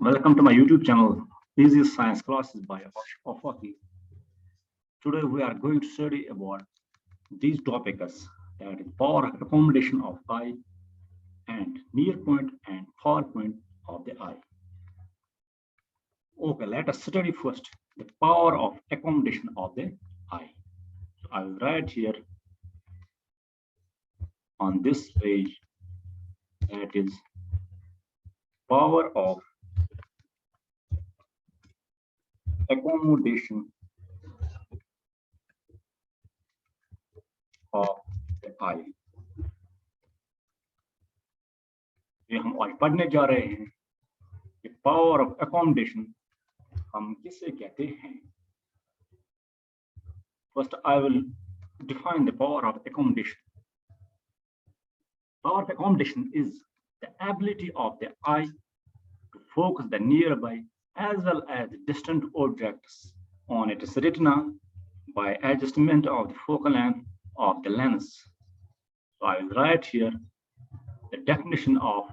Welcome to my YouTube channel, Easy Science Classes by Afaki. Today we are going to study about these topics, that is power accommodation of eye and near point and far point of the eye. Okay, let us study first the power of accommodation of the eye. So I will write here on this page, that is power of accommodation of the eye. ये हम आज पढ़ने जा रहे हैं कि power of accommodation हम किसे कहते हैं. First, I will define the power of accommodation. Power of accommodation is the ability of the eye to focus the nearby as well as the distant objects on its retina by adjustment of the focal length of the lens. So I will write here the definition of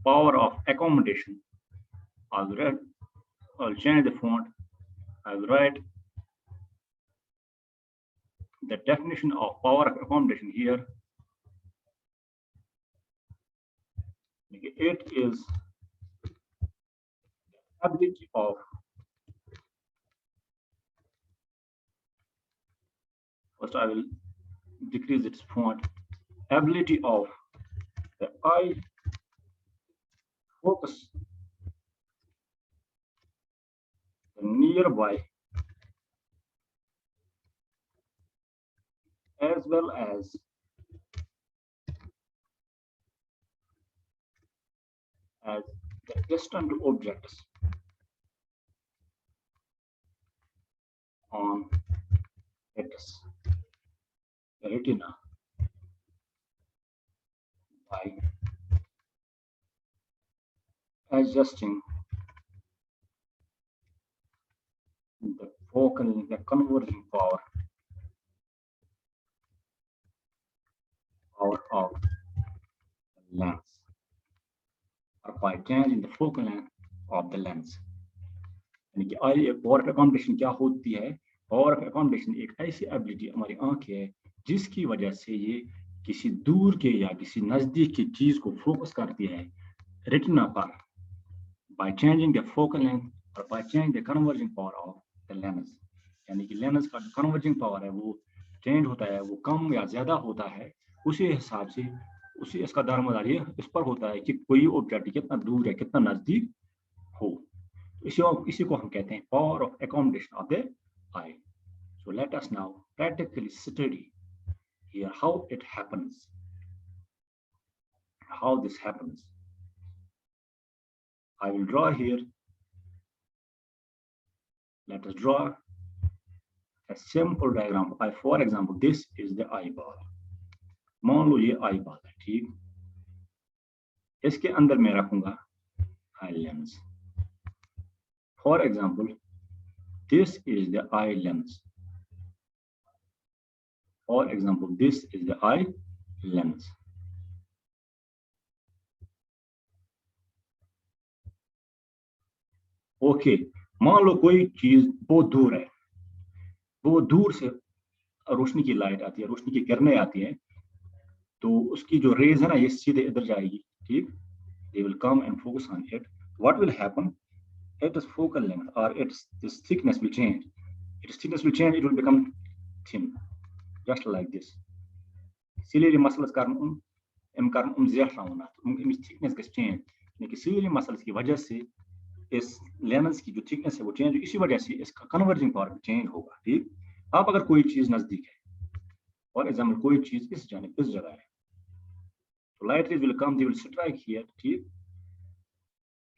power of accommodation. I'll change the font. I will write the definition of power of accommodation here. It is the ability of first I will decrease its font. Ability of the eye focus the nearby as well as the distant objects on its retina by adjusting the converging power of the lens, or by changing the focal length of the lens. यानी कि power of accommodation क्या होती है? Power of accommodation एक ऐसी ability हमारी आंख है जिसकी वजह से ये किसी दूर के या किसी नजदीक की चीज को फोकस करती है रेटिना पर by changing the focal length or by changing the converging power of the lens. यानी कि लेंस का converging power है वो चेंज होता है, वो कम या ज्यादा होता है, उसी हिसाब से उसी इसका दारोमदार ये इस पर होता है कि कोई ऑब्जेक्ट कितना दूर है कितना नजदीक हो. इसी को हम कहते हैं power of accommodation of the eye. So let us now practically study here how it happens, how this happens. I will draw here. Let us draw a simple diagram. For example, this is the eyeball. मान लो ये eyeball है, ठीक. इसके अंदर मैं रखूंगा eye lens. For example, this is the eye lens. For example, this is the eye lens. Okay, मान लो कोई चीज बहुत दूर है, बहुत दूर से रोशनी की लाइट आती है, रोशनी की किरणें आती हैं, तो उसकी जो रेज है ना ये सीधे इधर जाएगी, ठीक. They will come and focus on it. What will happen? Its focal length or this thickness will change. Its thickness will change. It will become thin, just like this. Ciliary muscles karn zehrauna, thickness gets change. लेकिन ciliary muscles की वजह से इस lens की जो thickness है वो change, इसी वजह से इसका कन्वर्जिंग पावर चेंज होगा, ठीक. आप अगर कोई चीज नजदीक है, फॉर एग्जांपल कोई चीज इस जगह है, तो light rays will come, they will strike here, ठीक,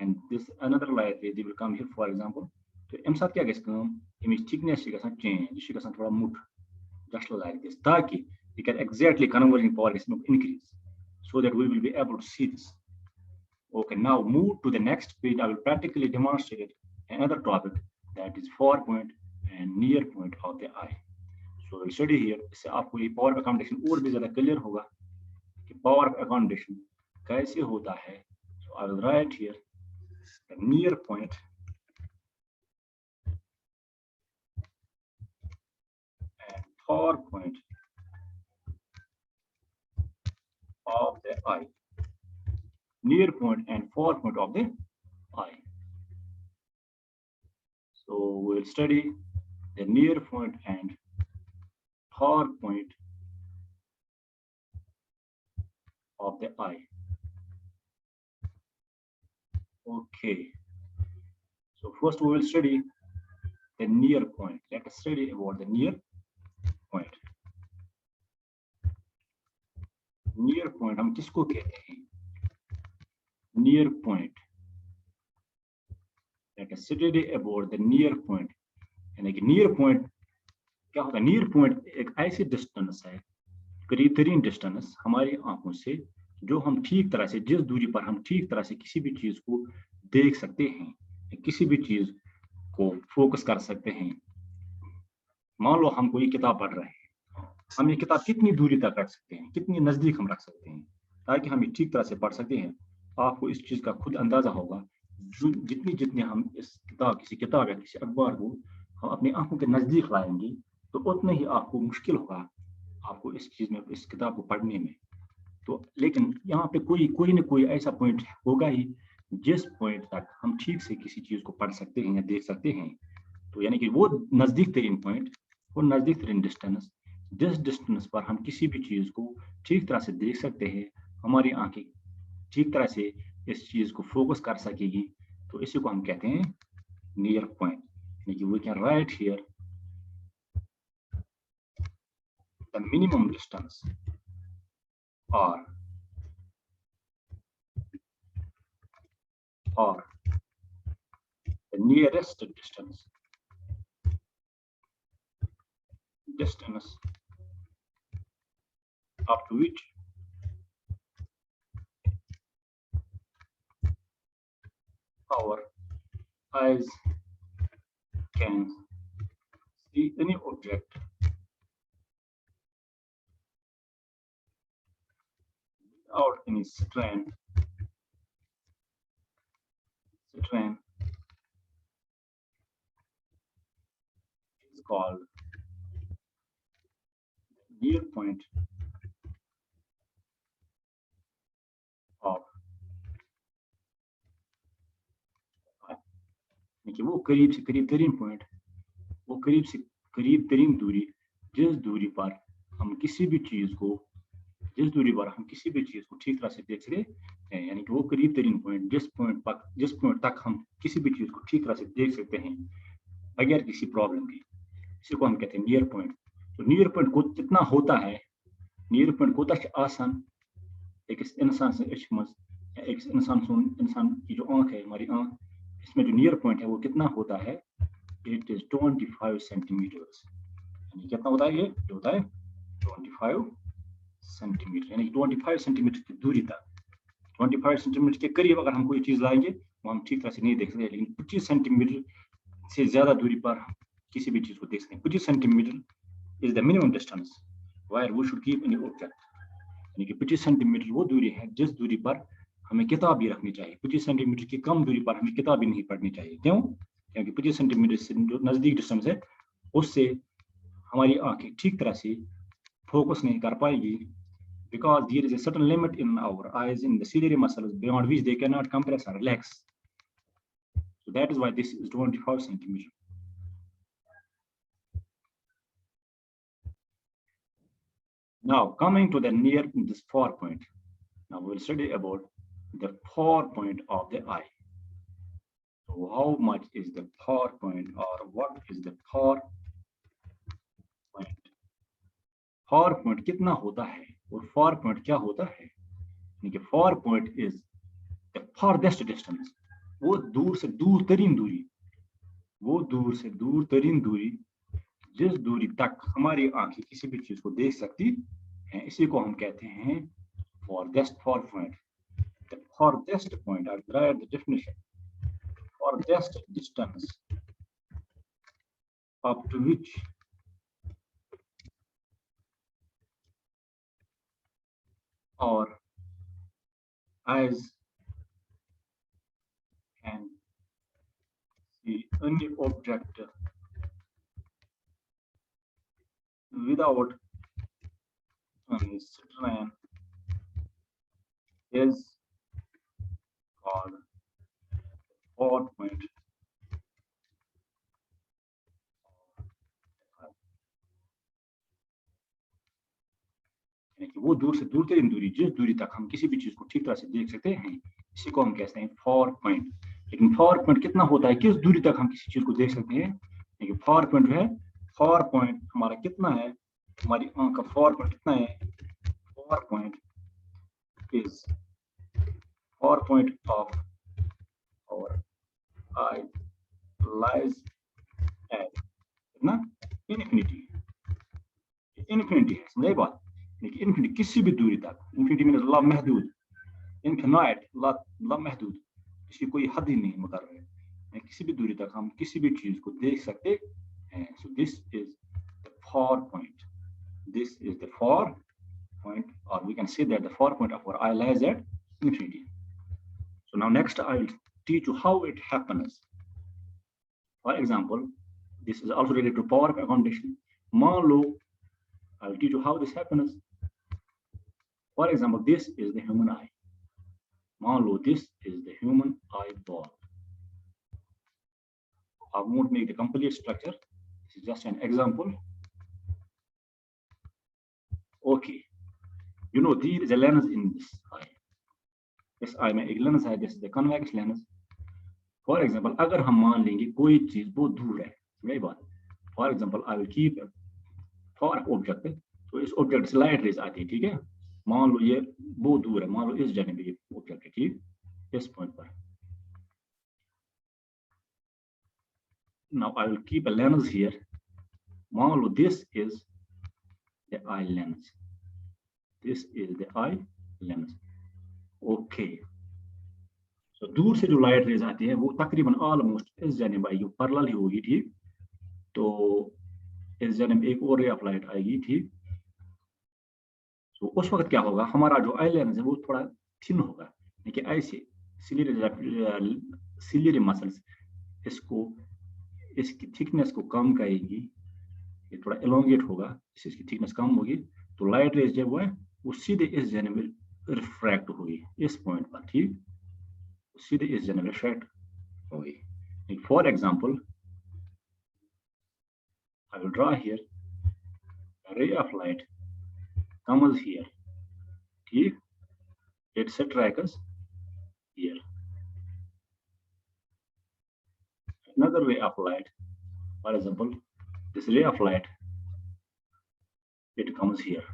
and this another light ray they will come here for example. तो एम साथ क्या गस काम, इमेज थिकनेस छ गसन चेंज, छ गसन थोड़ा मुट, जस्ट लाइक दिस, ताकि you can exactly converging power is increase, so that we will be able to see this. Okay, now move to the next page. I will practically demonstrate another topic, that is far point and near point of the eye. So we'll study here. इससे आपको ये power of accommodation और भी ज़्यादा clear होगा कि power of accommodation कैसे होता है. So I will write here the near point and far point of the eye. Near point and far point of the eye. So we'll study the near point and far point of the eye. Okay. So first we will study the near point. Let us study about the near point. Near point हम किसको कहते हैं? Near point. Let us study about the near point. यानी कि near point क्या होता है? Near point एक ऐसी डिस्टेंस है, करीब तरीन डिस्टेंस हमारी आंखों से, जो हम ठीक तरह से, जिस दूरी पर हम ठीक तरह से किसी भी चीज को देख सकते हैं, किसी भी चीज को फोकस कर सकते हैं। मान लो हम कोई किताब पढ़ रहे हैं, हम ये किताब कितनी दूरी तक रख सकते हैं, कितनी नजदीक हम रख सकते हैं, ताकि हम ये ठीक तरह से पढ़ सकते हैं। आपको इस चीज का खुद अंदाजा होगा, जितनी जितनी हम इस किसी किताब या किसी अखबार को हम अपनी आंखों के नजदीक लाएंगे, तो उतना ही आपको मुश्किल होगा आपको इस चीज में, इस किताब को पढ़ने में। तो लेकिन यहाँ पे कोई न कोई ऐसा पॉइंट होगा ही जिस पॉइंट तक हम ठीक से किसी चीज को पढ़ सकते हैं या देख सकते हैं। तो यानी कि वो नजदीक तरीन पॉइंट, वो नजदीक तरीन डिस्टेंस, जिस डिस्टेंस पर हम किसी भी चीज को ठीक तरह से देख सकते हैं, हमारी आंखें ठीक तरह से इस चीज को फोकस कर सकेगी, तो इसी को हम कहते हैं नियर पॉइंट। यानी कि we can write here the minimum distance or the nearest distance up to which our eyes can see any object without any strain is called near point of eye। कि वो करीब से करीब तरीन point, वो करीब से करीब तरीन दूरी, जिस दूरी पर हम किसी भी चीज को ठीक तरह से देख सकते हैं। यानी कि वो करीब तरीन पॉइंट, जिस पॉइंट तक हम किसी भी चीज को ठीक तरह से देख सकते हैं बगैर किसी प्रॉब्लम के, इसी को हम कहते हैं नियर पॉइंट। तो नियर पॉइंट को कितना होता है, नियर पॉइंट को आसान एक इंसान से एक इंसान की जो आंख है, हमारी आंख, इसमें जो नियर पॉइंट है वो कितना होता है? It is 25 centimetres. यानी कितना होता है? ये जो होता है 25 सेंटीमीटर, यानी 25 सेंटीमीटर की दूरी तक, 25 सेंटीमीटर के करीब अगर हम कोई चीज लाएंगे वो हम ठीक तरह से नहीं देख सकते, लेकिन 25 सेंटीमीटर से ज्यादा दूरी पर हम किसी भी चीज को देख सकते हैं। 25 centimetre is the minimum distance where we should keep any object. यानी कि 25 सेंटीमीटर वो दूरी है जिस दूरी पर हमें किताब भी रखनी चाहिए। 25 सेंटीमीटर की कम दूरी पर हमें किताब भी नहीं पढ़नी चाहिए। क्यों? क्योंकि 25 सेंटीमीटर से जो नजदीक डिस्टेंस है, उससे हमारी आंखें ठीक तरह से फोकस नहीं कर पाएगी, because there is a certain limit in our eyes, in the ciliary muscles, beyond which they cannot compress or relax. So that is why this is 25 centimeter. Now coming to the near this far point. Now we will study about the far point of the eye. So how much is the far point, or what is the far point? Far point कितना होता है और far point क्या होता है? यानी कि far point is the farthest distance, वो दूर से दूर तरीन दूरी, वो दूर से दूर तरीन दूरी, जिस दूरी तक हमारी आंखें किसी भी चीज को देख सकती हैं, इसी को हम कहते हैं farthest point. The farthest point, I'll write the definition. Farthest distance up to which our eyes can any object without strain is called 4 point। यानी कि वो दूर से दूर तरीन दूरी, जिस दूरी तक हम किसी भी चीज को ठीक तरह से देख सकते हैं, इसी को हम कहते हैं 4 पॉइंट। लेकिन 4 पॉइंट कितना होता है, किस दूरी तक हम किसी चीज को देख सकते हैं? देखिए 4 पॉइंट जो है, 4 पॉइंट हमारा कितना है, हमारी आंख का 4 पॉइंट कितना है? 4 पॉइंट इज 4 पॉइंट ऑफ और आई लाइज एट कितना? इनफिनिटी। इनफिनिटी है, समझे बात? लेकिन इनफिनिटी किसी भी दूरी तक, इनफिनिटी मीन्स लामहदूद, इनफिनाइट, लामहदूद, इसकी कोई हद ही नहीं मुकर्रर है, किसी भी दूरी तक हम किसी भी चीज को देख सकते हैं। So this is the 4 point, this is the 4 point, or we can say that the 4 point of our eye lies at infinity. So now next I will teach you how it happens. For example, this is also related to power accommodation. मान लो, I will teach you how this happens. For example, this is the human eye. मान लो this is the human eyeball. I won't make the complete structure. This is just an example. Okay. You know, there is a lens in this eye. इस आई में एक lens है, this is the convex lens. For example, अगर हम मान लेंगे कोई चीज बहुत दूर है, यही बात। For example, I will keep for object, तो इस ऑब्जेक्ट से लाइट रेज आती है, ठीक है। मान लो ये बहुत दूर है, मान लो इस जगह पे ये ऑब्जेक्ट है, ठीक, इस पॉइंट पर। Now I will keep a lens here. मान लो this is the eye lens, this is the eye lens. Okay, तो दूर से जो लाइट रेज आती है वो तकरीबन ऑलमोस्ट इस जनिब आएगी, पैरेलल ही होगी, ठीक। तो इस जनिब एक और रे ऑफ लाइट आएगी, ठीक। तो उस वक्त क्या होगा, हमारा जो आई लेंस है वो थोड़ा थिन होगा, लेकिन ऐसे सिलियरी मसल्स इसको, इसकी थिकनेस को कम करेगी, ये थोड़ा एलोंगेट होगा, इसकी थिकनेस कम होगी, तो लाइट रेज जब वो सीधे इस जनिब रिफ्रैक्ट होगी, इस पॉइंट पर, ठीक, सीधे इस जनिब रिफ्रैक्ट होगी। For example, I will draw here a ray of light comes here, ठीक, it strikes here. Another ray of light, for example, this ray of light, it comes here.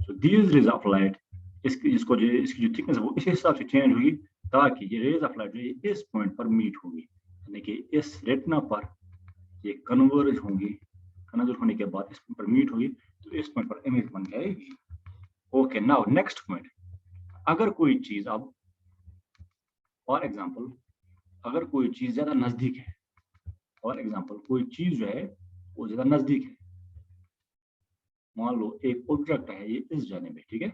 So these rays of light, इसकी जो thickness है वो इस हिसाब से change होगी ताकि ये रेज ऑफ लाइट जो है इस पॉइंट पर मीट होगी, यानी कि इस रेटिना पर ये कन्वर्ज होंगी, कन्वर्ज होने के बाद इस पॉइंट पर मीट होगी, तो इस पॉइंट पर इमेज बन जाएगी। ओके, नाउ नेक्स्ट पॉइंट, अगर कोई चीज, अब फॉर एग्जांपल अगर कोई चीज ज्यादा नजदीक है, फॉर एग्जांपल कोई चीज जो है वो ज्यादा नजदीक है, मान लो एक ऑब्जेक्ट है ये इस जगह में, ठीक है,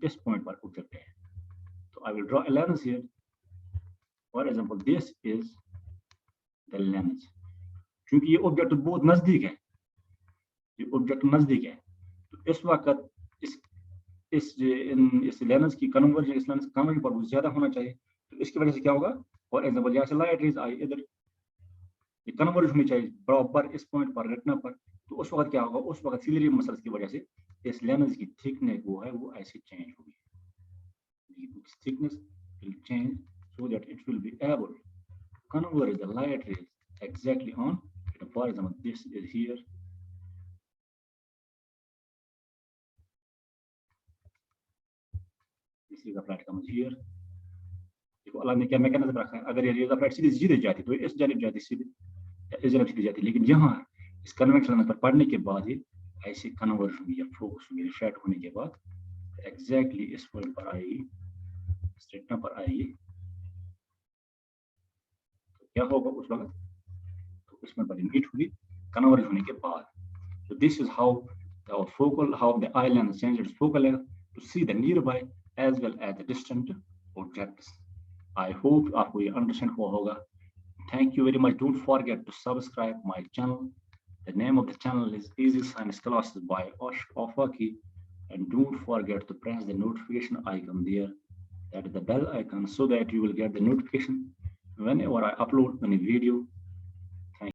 इस पॉइंट पर ऑब्जेक्ट है, तो I will draw a lens here. For example this is the lens. क्योंकि ये ऑब्जेक्ट बहुत नजदीक है, ये ऑब्जेक्ट नजदीक है, तो इस वक्त इस लेंस की कन्वर्जन, इस लेंस कन्वर्जन पर ज्यादा होना चाहिए, तो इसकी वजह से क्या होगा, फॉर एग्जांपल यहाँ से लाइट रेज आई इधर, ये कन्वर्ज होनी चाहिए बराबर इस पॉइंट पर, रेटिना पर, तो उस वक्त क्या होगा, उस वक्त सिलियरी मसल्स की वजह से इस लेंस की थिकनेस वो है वो ऐसे चेंज होगी, thickness will change so that it will be able to convert the light rays exactly on, for example this is here, this is the light comes here, देखो अल्लाह ने क्या मैकेनिज्म रखा है, अगर ये रेज ऑफ लाइट सीधे सीधे जाती तो इस जानिब जाती, सीधे इस जानिब सीधे जाती, लेकिन यहाँ इस कन्वेक्स लेंस पर पड़ने के बाद ही ऐसे कन्वर्ट होगी या फोकस होगी, रिफ्रैक्ट होने के बाद एग्जैक्टली इस पॉइंट पर आएगी, रेटिना पर आएगी, तो क्या होगा उस वक्त, तो इसमें पर मीट होगी कन्वर्ज होने के बाद। So this is how the eye lens changes its focal length to see the nearby as well as the distant objects. I hope आपको ये अंडरस्टैंड हुआ होगा. Thank you very much. Don't forget to subscribe my channel. The name of the channel is Easy Science Classes by Ashk Afaki. And don't forget to press the notification icon there, that is the bell icon, so that you will get the notification whenever I upload any video.